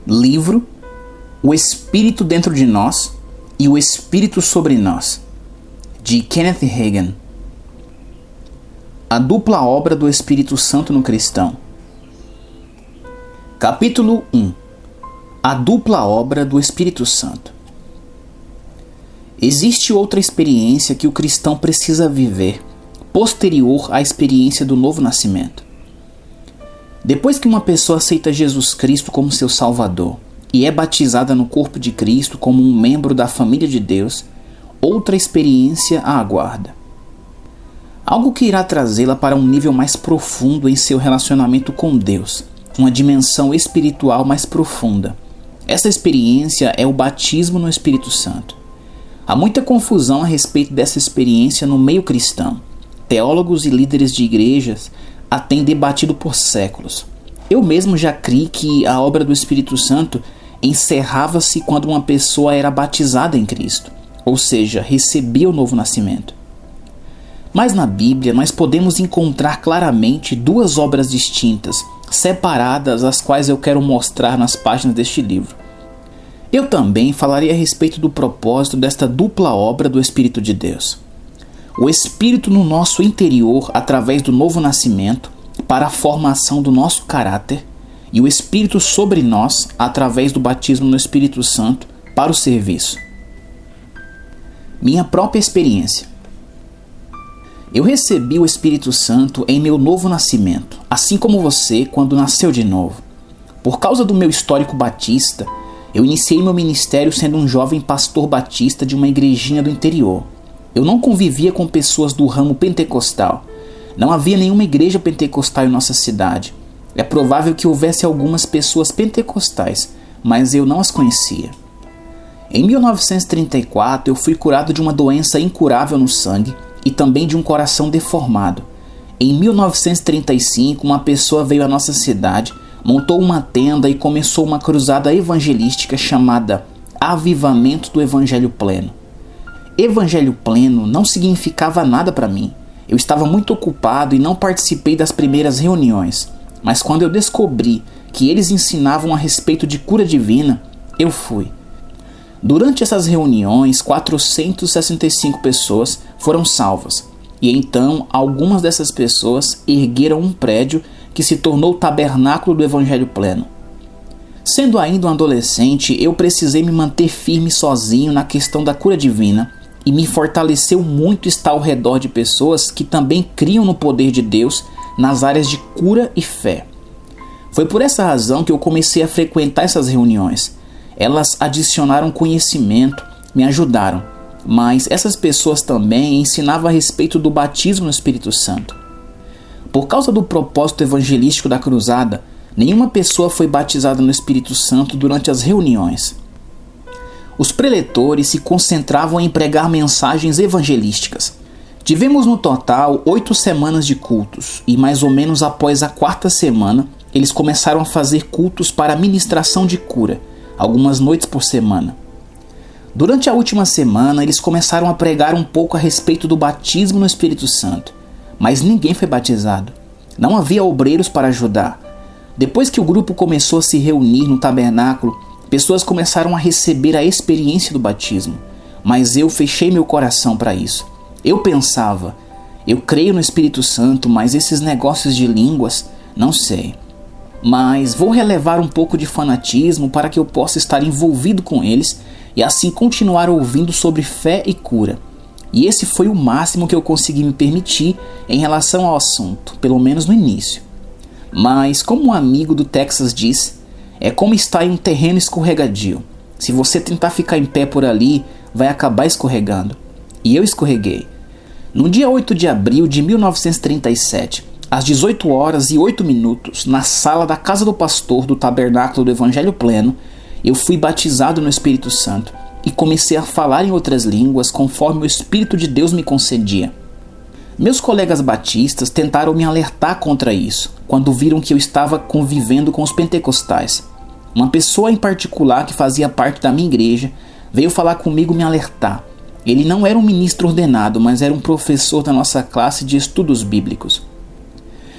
livro O Espírito Dentro de Nós e O Espírito Sobre Nós, de Kenneth Hagin. A dupla obra do Espírito Santo no cristão. Capítulo 1. A dupla obra do Espírito Santo. Existe outra experiência que o cristão precisa viver, posterior à experiência do novo nascimento. Depois que uma pessoa aceita Jesus Cristo como seu Salvador e é batizada no corpo de Cristo como um membro da família de Deus, outra experiência a aguarda. Algo que irá trazê-la para um nível mais profundo em seu relacionamento com Deus, uma dimensão espiritual mais profunda. Essa experiência é o batismo no Espírito Santo. Há muita confusão a respeito dessa experiência no meio cristão. Teólogos e líderes de igrejas a têm debatido por séculos. Eu mesmo já criei que a obra do Espírito Santo encerrava-se quando uma pessoa era batizada em Cristo, ou seja, recebia o novo nascimento. Mas na Bíblia nós podemos encontrar claramente duas obras distintas, separadas, as quais eu quero mostrar nas páginas deste livro. Eu também falarei a respeito do propósito desta dupla obra do Espírito de Deus. O Espírito no nosso interior através do novo nascimento para a formação do nosso caráter e o Espírito sobre nós através do batismo no Espírito Santo para o serviço. Minha própria experiência. Eu recebi o Espírito Santo em meu novo nascimento, assim como você quando nasceu de novo. Por causa do meu histórico batista, eu iniciei meu ministério sendo um jovem pastor batista de uma igrejinha do interior. Eu não convivia com pessoas do ramo pentecostal. Não havia nenhuma igreja pentecostal em nossa cidade. É provável que houvesse algumas pessoas pentecostais, mas eu não as conhecia. Em 1934, eu fui curado de uma doença incurável no sangue e também de um coração deformado. Em 1935, uma pessoa veio à nossa cidade, montou uma tenda e começou uma cruzada evangelística chamada Avivamento do Evangelho Pleno. Evangelho pleno não significava nada para mim. Eu estava muito ocupado e não participei das primeiras reuniões. Mas quando eu descobri que eles ensinavam a respeito de cura divina, eu fui. Durante essas reuniões, 465 pessoas foram salvas. E então, algumas dessas pessoas ergueram um prédio que se tornou o Tabernáculo do Evangelho Pleno. Sendo ainda um adolescente, eu precisei me manter firme sozinho na questão da cura divina e me fortaleceu muito estar ao redor de pessoas que também criam no poder de Deus nas áreas de cura e fé. Foi por essa razão que eu comecei a frequentar essas reuniões. Elas adicionaram conhecimento, me ajudaram, mas essas pessoas também ensinavam a respeito do batismo no Espírito Santo. Por causa do propósito evangelístico da cruzada, nenhuma pessoa foi batizada no Espírito Santo durante as reuniões. Os preletores se concentravam em pregar mensagens evangelísticas. Tivemos no total 8 semanas de cultos e mais ou menos após a 4ª semana, eles começaram a fazer cultos para a ministração de cura, algumas noites por semana. Durante a última semana, eles começaram a pregar um pouco a respeito do batismo no Espírito Santo, mas ninguém foi batizado. Não havia obreiros para ajudar. Depois que o grupo começou a se reunir no tabernáculo, pessoas começaram a receber a experiência do batismo, mas eu fechei meu coração para isso. Eu pensava, eu creio no Espírito Santo, mas esses negócios de línguas, não sei. Mas vou relevar um pouco de fanatismo para que eu possa estar envolvido com eles e assim continuar ouvindo sobre fé e cura. E esse foi o máximo que eu consegui me permitir em relação ao assunto, pelo menos no início. Mas, como um amigo do Texas disse, é como estar em um terreno escorregadio. Se você tentar ficar em pé por ali, vai acabar escorregando. E eu escorreguei. No dia 8 de abril de 1937, às 18h08, na sala da casa do pastor do Tabernáculo do Evangelho Pleno, eu fui batizado no Espírito Santo e comecei a falar em outras línguas conforme o Espírito de Deus me concedia. Meus colegas batistas tentaram me alertar contra isso, quando viram que eu estava convivendo com os pentecostais. Uma pessoa em particular que fazia parte da minha igreja veio falar comigo e me alertar. Ele não era um ministro ordenado, mas era um professor da nossa classe de estudos bíblicos.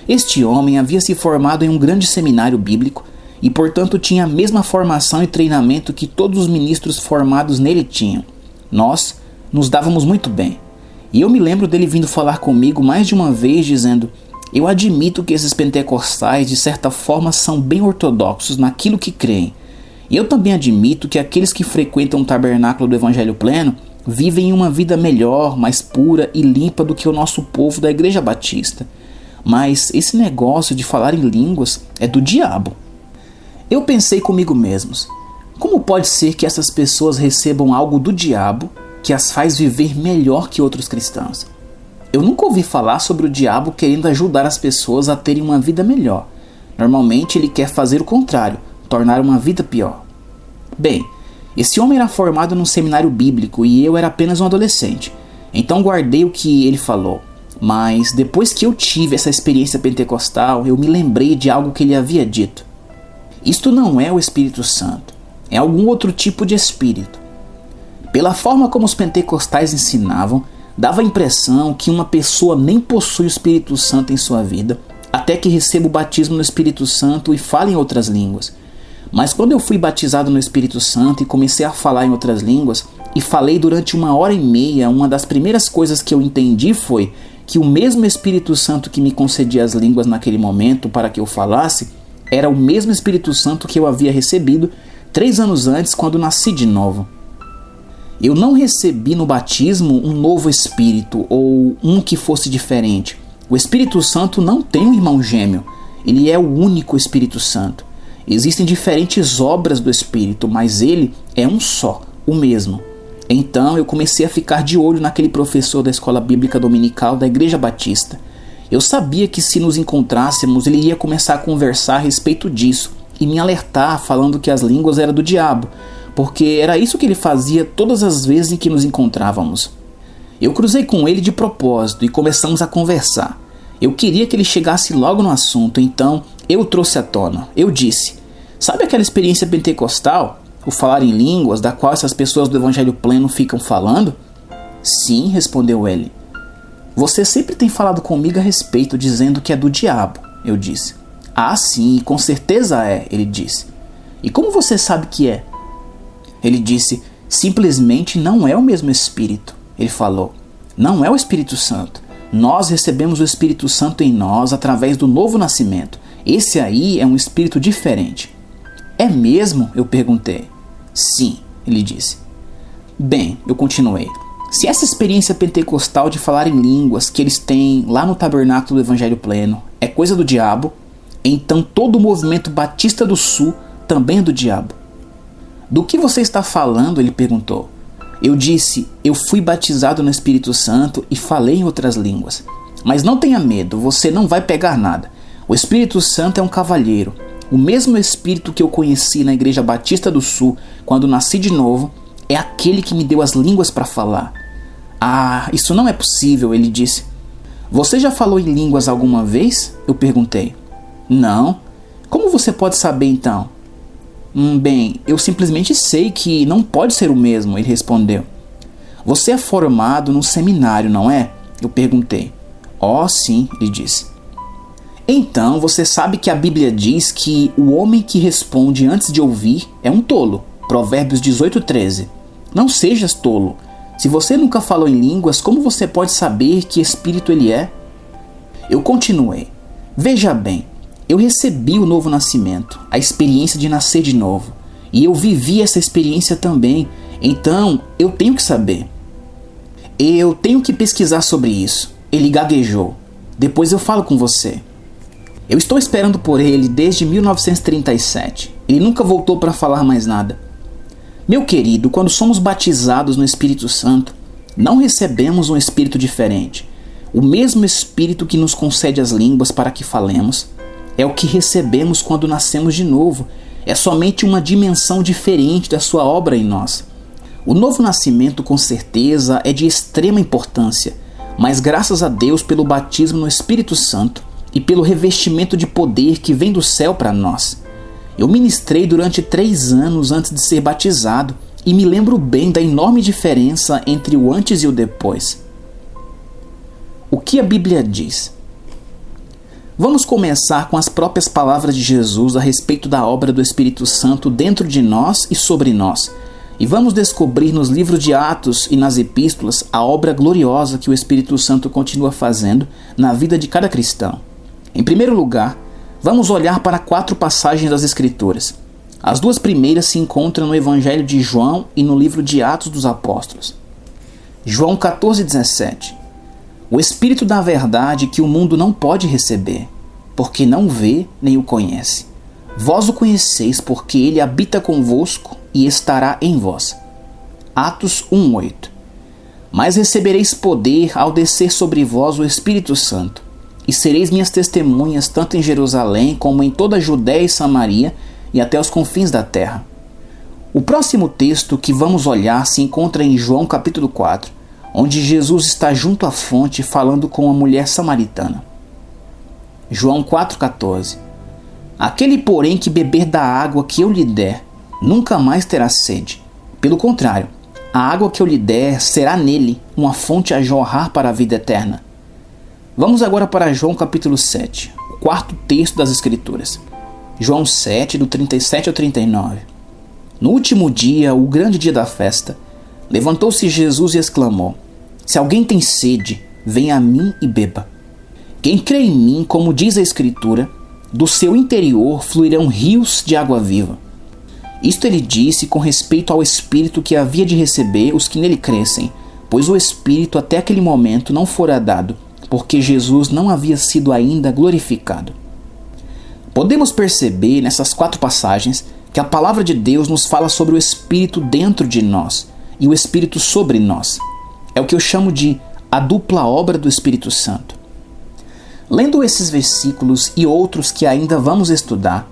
Este homem havia se formado em um grande seminário bíblico e portanto tinha a mesma formação e treinamento que todos os ministros formados nele tinham. Nós nos dávamos muito bem. E eu me lembro dele vindo falar comigo mais de uma vez dizendo: eu admito que esses pentecostais de certa forma são bem ortodoxos naquilo que creem. E eu também admito que aqueles que frequentam o tabernáculo do Evangelho Pleno vivem uma vida melhor, mais pura e limpa do que o nosso povo da Igreja Batista. Mas esse negócio de falar em línguas é do diabo. Eu pensei comigo mesmos: como pode ser que essas pessoas recebam algo do diabo que as faz viver melhor que outros cristãos? Eu nunca ouvi falar sobre o diabo querendo ajudar as pessoas a terem uma vida melhor. Normalmente ele quer fazer o contrário, tornar uma vida pior. Bem, esse homem era formado num seminário bíblico e eu era apenas um adolescente. Então guardei o que ele falou. Mas depois que eu tive essa experiência pentecostal, eu me lembrei de algo que ele havia dito. Isto não é o Espírito Santo, é algum outro tipo de espírito. Pela forma como os pentecostais ensinavam, dava a impressão que uma pessoa nem possui o Espírito Santo em sua vida, até que receba o batismo no Espírito Santo e fale em outras línguas. Mas quando eu fui batizado no Espírito Santo e comecei a falar em outras línguas, e falei durante 1h30, uma das primeiras coisas que eu entendi foi que o mesmo Espírito Santo que me concedia as línguas naquele momento para que eu falasse, era o mesmo Espírito Santo que eu havia recebido 3 anos antes, quando nasci de novo. Eu não recebi no batismo um novo Espírito ou um que fosse diferente. O Espírito Santo não tem um irmão gêmeo, ele é o único Espírito Santo. Existem diferentes obras do Espírito, mas ele é um só, o mesmo. Então eu comecei a ficar de olho naquele professor da escola bíblica dominical da Igreja Batista. Eu sabia que se nos encontrássemos ele iria começar a conversar a respeito disso e me alertar falando que as línguas eram do diabo, porque era isso que ele fazia todas as vezes em que nos encontrávamos. Eu cruzei com ele de propósito e começamos a conversar. Eu queria que ele chegasse logo no assunto, então eu o trouxe à tona. Eu disse: sabe aquela experiência pentecostal? O falar em línguas, da qual essas pessoas do Evangelho Pleno ficam falando? Sim, respondeu ele. Você sempre tem falado comigo a respeito, dizendo que é do diabo, eu disse. Ah, sim, com certeza é, ele disse. E como você sabe que é? Ele disse: simplesmente não é o mesmo Espírito. Ele falou: não é o Espírito Santo. Nós recebemos o Espírito Santo em nós através do novo nascimento. Esse aí é um espírito diferente. É mesmo? Eu perguntei. Sim, ele disse. Bem, eu continuei. Se essa experiência pentecostal de falar em línguas que eles têm lá no tabernáculo do Evangelho Pleno é coisa do diabo, então todo o movimento Batista do Sul também é do diabo. Do que você está falando? Ele perguntou. Eu disse: eu fui batizado no Espírito Santo e falei em outras línguas. Mas não tenha medo, você não vai pegar nada. O Espírito Santo é um cavalheiro. O mesmo Espírito que eu conheci na Igreja Batista do Sul quando nasci de novo é aquele que me deu as línguas para falar. Ah, isso não é possível, ele disse. Você já falou em línguas alguma vez? Eu perguntei. Não. Como você pode saber então? Bem, eu simplesmente sei que não pode ser o mesmo, ele respondeu. Você é formado num seminário, não é? Eu perguntei. Oh, sim, ele disse. Então você sabe que a Bíblia diz que o homem que responde antes de ouvir é um tolo. Provérbios 18:13. Não sejas tolo. Se você nunca falou em línguas, como você pode saber que espírito ele é? Eu continuei. Veja bem, eu recebi o novo nascimento, a experiência de nascer de novo. E eu vivi essa experiência também. Então, eu tenho que saber. Eu tenho que pesquisar sobre isso. Ele gaguejou. Depois eu falo com você. Eu estou esperando por ele desde 1937. Ele nunca voltou para falar mais nada. Meu querido, quando somos batizados no Espírito Santo, não recebemos um espírito diferente. O mesmo Espírito que nos concede as línguas para que falemos é o que recebemos quando nascemos de novo. É somente uma dimensão diferente da sua obra em nós. O novo nascimento, com certeza, é de extrema importância, mas graças a Deus pelo batismo no Espírito Santo e pelo revestimento de poder que vem do céu para nós. Eu ministrei durante 3 anos antes de ser batizado e me lembro bem da enorme diferença entre o antes e o depois. O que a Bíblia diz? Vamos começar com as próprias palavras de Jesus a respeito da obra do Espírito Santo dentro de nós e sobre nós. E vamos descobrir nos livros de Atos e nas epístolas a obra gloriosa que o Espírito Santo continua fazendo na vida de cada cristão. Em primeiro lugar, vamos olhar para 4 passagens das Escrituras. As 2 primeiras se encontram no Evangelho de João e no livro de Atos dos Apóstolos. João 14,17. O Espírito da verdade que o mundo não pode receber, porque não o vê nem o conhece. Vós o conheceis, porque ele habita convosco e estará em vós. Atos 1,8. Mas recebereis poder ao descer sobre vós o Espírito Santo, e sereis minhas testemunhas tanto em Jerusalém como em toda a Judéia e Samaria e até os confins da terra. O próximo texto que vamos olhar se encontra em João capítulo 4, onde Jesus está junto à fonte falando com a mulher samaritana. João 4,14. Aquele, porém, que beber da água que eu lhe der, nunca mais terá sede. Pelo contrário, a água que eu lhe der será nele uma fonte a jorrar para a vida eterna. Vamos agora para João capítulo 7, o 4º texto das Escrituras. João 7, do 37 ao 39. No último dia, o grande dia da festa, levantou-se Jesus e exclamou: Se alguém tem sede, venha a mim e beba. Quem crê em mim, como diz a Escritura, do seu interior fluirão rios de água viva. Isto ele disse com respeito ao Espírito que havia de receber os que nele crescem, pois o Espírito até aquele momento não fora dado, porque Jesus não havia sido ainda glorificado. Podemos perceber nessas 4 passagens que a palavra de Deus nos fala sobre o Espírito dentro de nós e o Espírito sobre nós. É o que eu chamo de a dupla obra do Espírito Santo. Lendo esses versículos e outros que ainda vamos estudar,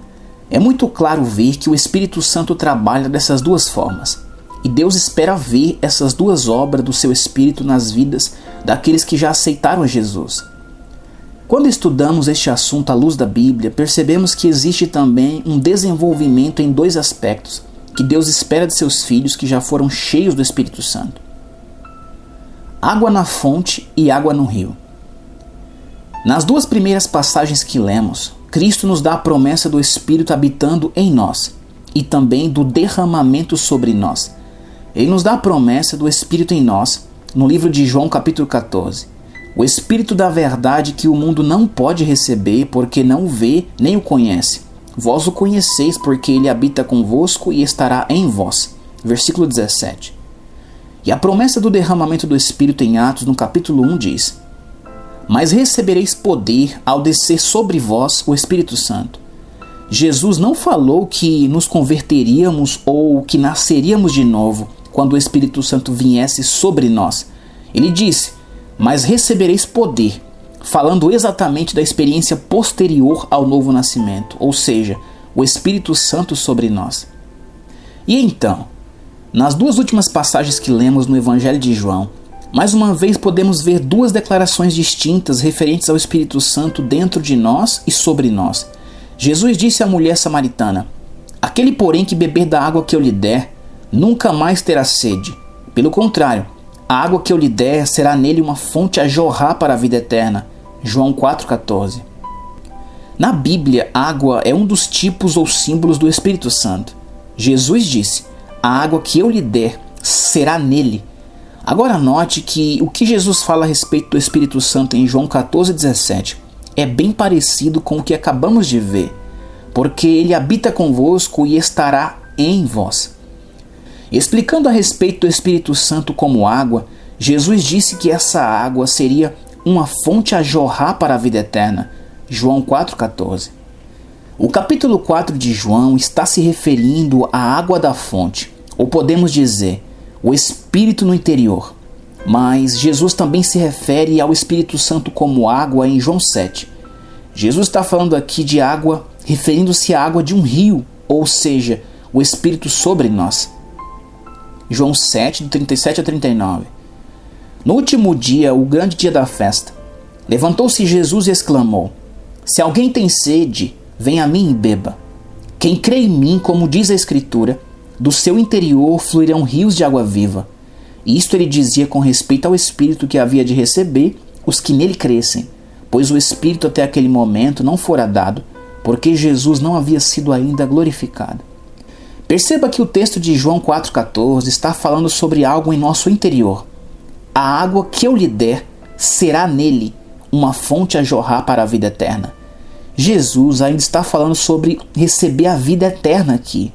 é muito claro ver que o Espírito Santo trabalha dessas 2 formas. E Deus espera ver essas 2 obras do seu Espírito nas vidas daqueles que já aceitaram Jesus. Quando estudamos este assunto à luz da Bíblia, percebemos que existe também um desenvolvimento em 2 aspectos que Deus espera de seus filhos que já foram cheios do Espírito Santo: água na fonte e água no rio. Nas 2 primeiras passagens que lemos, Cristo nos dá a promessa do Espírito habitando em nós e também do derramamento sobre nós. Ele nos dá a promessa do Espírito em nós no livro de João capítulo 14. O Espírito da verdade que o mundo não pode receber porque não o vê nem o conhece. Vós o conheceis porque ele habita convosco e estará em vós. Versículo 17. E a promessa do derramamento do Espírito em Atos no capítulo 1 diz: Mas recebereis poder ao descer sobre vós o Espírito Santo. Jesus não falou que nos converteríamos ou que nasceríamos de novo quando o Espírito Santo viesse sobre nós. Ele disse: Mas recebereis poder, falando exatamente da experiência posterior ao novo nascimento, ou seja, o Espírito Santo sobre nós. E então, nas 2 últimas passagens que lemos no Evangelho de João, mais uma vez podemos ver 2 declarações distintas referentes ao Espírito Santo dentro de nós e sobre nós. Jesus disse à mulher samaritana: Aquele, porém, que beber da água que eu lhe der, nunca mais terá sede. Pelo contrário, a água que eu lhe der será nele uma fonte a jorrar para a vida eterna. João 4,14. Na Bíblia, água é um dos tipos ou símbolos do Espírito Santo. Jesus disse: A água que eu lhe der será nele. Agora note que o que Jesus fala a respeito do Espírito Santo em João 14,17 é bem parecido com o que acabamos de ver, porque ele habita convosco e estará em vós. Explicando a respeito do Espírito Santo como água, Jesus disse que essa água seria uma fonte a jorrar para a vida eterna. João 4,14. O capítulo 4 de João está se referindo à água da fonte, ou podemos dizer, o Espírito no interior. Mas Jesus também se refere ao Espírito Santo como água em João 7. Jesus está falando aqui de água, referindo-se à água de um rio, ou seja, o Espírito sobre nós. João 7, do 37 a 39. No último dia, o grande dia da festa, levantou-se Jesus e exclamou: Se alguém tem sede, venha a mim e beba. Quem crê em mim, como diz a Escritura, do seu interior fluirão rios de água viva. Isto ele dizia com respeito ao Espírito que havia de receber os que nele crescem, pois o Espírito até aquele momento não fora dado, porque Jesus não havia sido ainda glorificado. Perceba que o texto de João 4,14 está falando sobre algo em nosso interior. A água que eu lhe der será nele uma fonte a jorrar para a vida eterna. Jesus ainda está falando sobre receber a vida eterna aqui.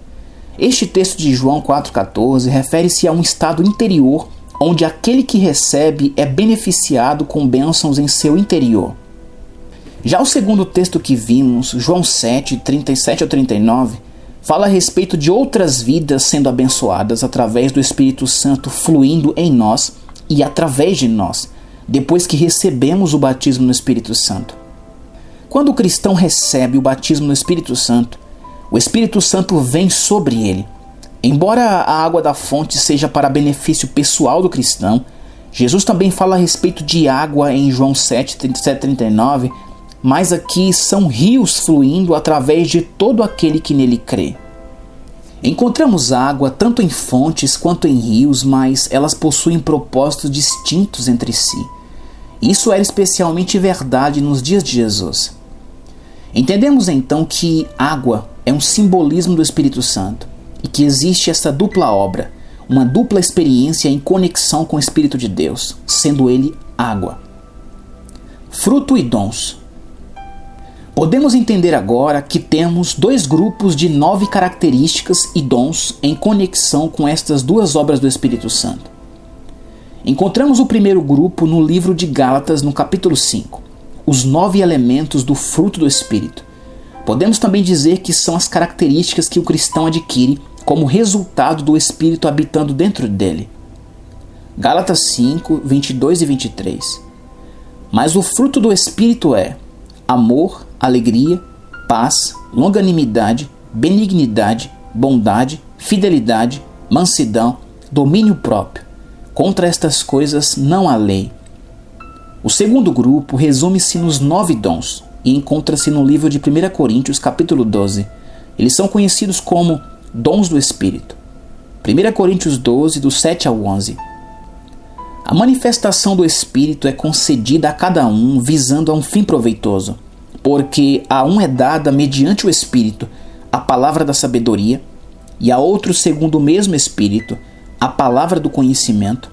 Este texto de João 4,14 refere-se a um estado interior onde aquele que recebe é beneficiado com bênçãos em seu interior. Já o segundo texto que vimos, João 7, 37 ao 39, fala a respeito de outras vidas sendo abençoadas através do Espírito Santo fluindo em nós e através de nós, depois que recebemos o batismo no Espírito Santo. Quando o cristão recebe o batismo no Espírito Santo, o Espírito Santo vem sobre ele. Embora a água da fonte seja para benefício pessoal do cristão, Jesus também fala a respeito de água em João 7, 37 e 39, mas aqui são rios fluindo através de todo aquele que nele crê. Encontramos água tanto em fontes quanto em rios, mas elas possuem propósitos distintos entre si. Isso era especialmente verdade nos dias de Jesus. Entendemos então que água é um simbolismo do Espírito Santo e que existe essa dupla obra, uma dupla experiência em conexão com o Espírito de Deus, sendo ele água. Fruto e dons. Podemos entender agora que temos dois grupos de 9 características e dons em conexão com estas duas obras do Espírito Santo. Encontramos o primeiro grupo no livro de Gálatas, no capítulo 5, os 9 elementos do fruto do Espírito. Podemos também dizer que são as características que o cristão adquire como resultado do Espírito habitando dentro dele. Gálatas 5, 22 e 23. Mas o fruto do Espírito é amor, alegria, paz, longanimidade, benignidade, bondade, fidelidade, mansidão, domínio próprio. Contra estas coisas não há lei. O segundo grupo resume-se nos 9 dons e encontra-se no livro de 1 Coríntios capítulo 12. Eles são conhecidos como dons do Espírito. 1 Coríntios 12, do 7 ao 11. A manifestação do Espírito é concedida a cada um visando a um fim proveitoso, porque a um é dada mediante o Espírito a palavra da sabedoria, e a outro segundo o mesmo Espírito a palavra do conhecimento,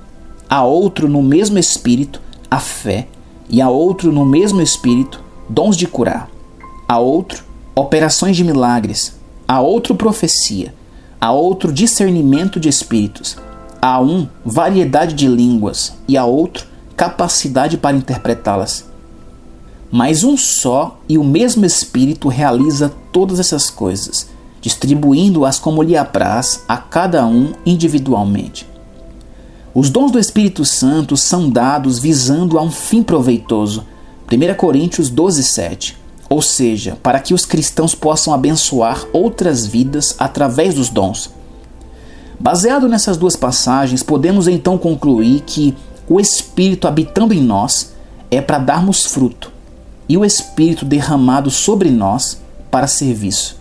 a outro no mesmo Espírito a fé, e a outro no mesmo Espírito dons de curar, a outro operações de milagres, a outro profecia, a outro discernimento de espíritos, a um variedade de línguas e a outro capacidade para interpretá-las. Mas um só e o mesmo Espírito realiza todas essas coisas, distribuindo-as como lhe apraz a cada um individualmente. Os dons do Espírito Santo são dados visando a um fim proveitoso, 1 Coríntios 12, 7, ou seja, para que os cristãos possam abençoar outras vidas através dos dons. Baseado nessas duas passagens, podemos então concluir que o Espírito habitando em nós é para darmos fruto, e o Espírito derramado sobre nós para serviço.